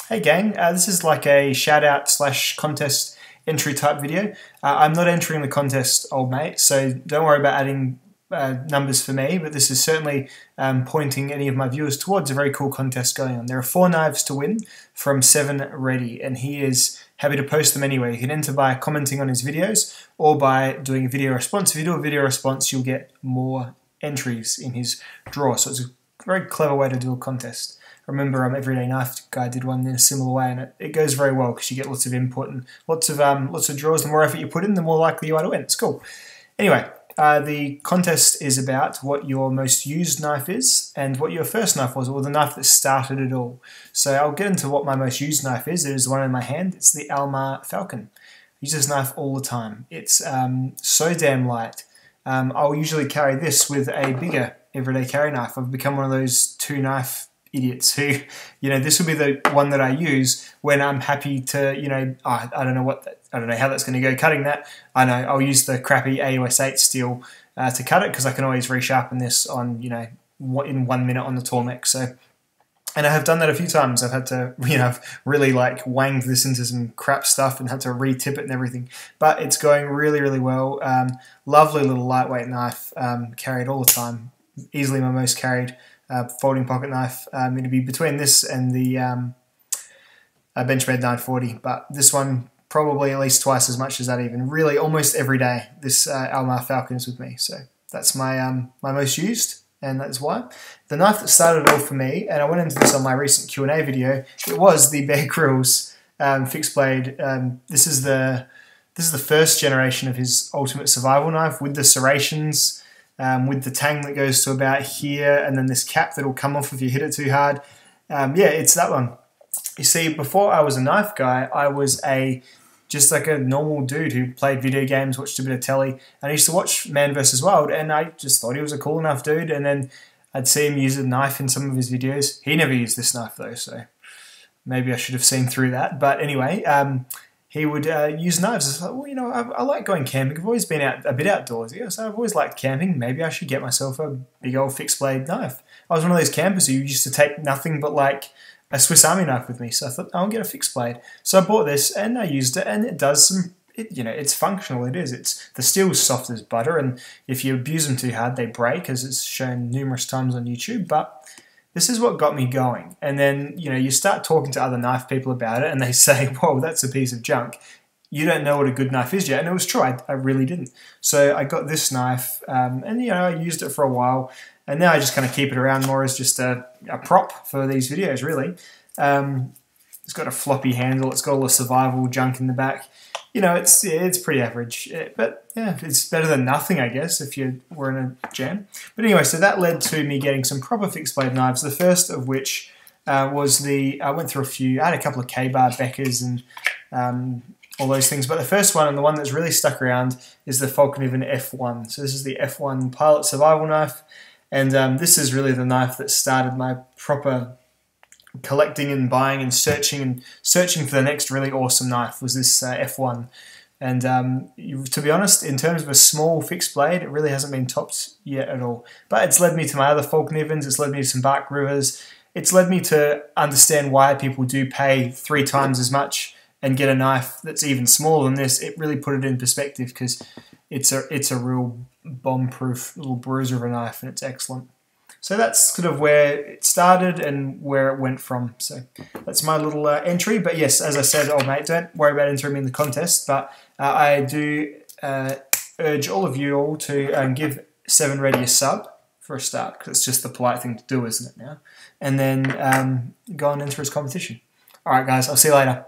Hey gang, this is like a shout out slash contest entry type video. I'm not entering the contest, old mate, so don't worry about adding numbers for me, but this is certainly pointing any of my viewers towards a very cool contest going on. There are 4 knives to win from 7 ready, and he is happy to post them anyway. You can enter by commenting on his videos or by doing a video response. If you do a video response, you'll get more entries in his draw, so it's a very clever way to do a contest. I remember Everyday Knife Guy did one in a similar way, and it goes very well because you get lots of input and lots of draws. The more effort you put in, the more likely you are to win. It's cool. Anyway, the contest is about what your most used knife is and what your first knife was, or the knife that started it all. So I'll get into what my most used knife is. It is the one in my hand. It's the Alma Falcon. I use this knife all the time. It's so damn light. I'll usually carry this with a bigger everyday carry knife. I've become one of those 2-knife idiots who, this will be the one that I use when I'm happy to, I don't know how that's going to go cutting that. I know I'll use the crappy AUS 8 steel to cut it because I can always resharpen this on, in 1 minute on the Tormek. So, and I have done that a few times. I've had to, I've really wanged this into some crap stuff and had to re-tip it and everything. But it's going really, really well. Lovely little lightweight knife, carried all the time. Easily my most carried folding pocket knife. It'd be between this and the Benchmade 940, but this one probably at least twice as much as that even. Really, almost every day, this Alma Falcon is with me. So that's my my most used, and that's why. The knife that started it all for me, and I went into this on my recent Q&A video, it was the Bear Grylls fixed blade. This is the first generation of his ultimate survival knife with the serrations. With the tang that goes to about here, and then this cap that will come off if you hit it too hard. Yeah, it's that one. You see, before I was a knife guy, I was just like a normal dude who played video games, watched a bit of telly, and I used to watch Man vs. Wild, and I just thought he was a cool enough dude, and then I'd see him use a knife in some of his videos. He never used this knife though, so maybe I should have seen through that. But anyway, he would use knives. I was like, well, I like going camping. I've always been a bit outdoorsy, so I've always liked camping. Maybe I should get myself a big old fixed blade knife. I was one of those campers who used to take nothing but a Swiss Army knife with me, so I thought, I'll get a fixed blade. So I bought this and I used it, and it does some, it's functional, it is. The steel's soft as butter, and if you abuse them too hard, they break, as it's shown numerous times on YouTube, but this is what got me going. And then, you start talking to other knife people about it and they say, whoa, that's a piece of junk. You don't know what a good knife is yet. And it was true, I really didn't. So I got this knife and, I used it for a while. And now I just kind of keep it around more as just a prop for these videos, really. It's got a floppy handle. It's got all the survival junk in the back. It's pretty average, but yeah, it's better than nothing, I guess, if you were in a jam. But anyway, so that led to me getting some proper fixed blade knives. The first of which was I went through a few. I had a couple of K-Bar Beckers and all those things, but the first one and the one that's really stuck around is the Falcon F1. So this is the F1 Pilot Survival Knife, and this is really the knife that started my proper collecting and buying and searching for the next really awesome knife. Was this F1, and to be honest, in terms of a small fixed blade, it really hasn't been topped yet at all. But it's led me to my other Falcon Evans, it's led me to some Bark Rivers, it's led me to understand why people do pay 3 times as much and get a knife that's even smaller than this. It really put it in perspective because it's a real bomb-proof little bruiser of a knife, and it's excellent. So that's sort of where it started and where it went from. So that's my little entry. But yes, as I said, old mate, don't worry about entering me in the contest. But I do urge all of you all to give 7 Ready a sub for a start, because it's just the polite thing to do, isn't it now? And then go and enter his competition. All right, guys, I'll see you later.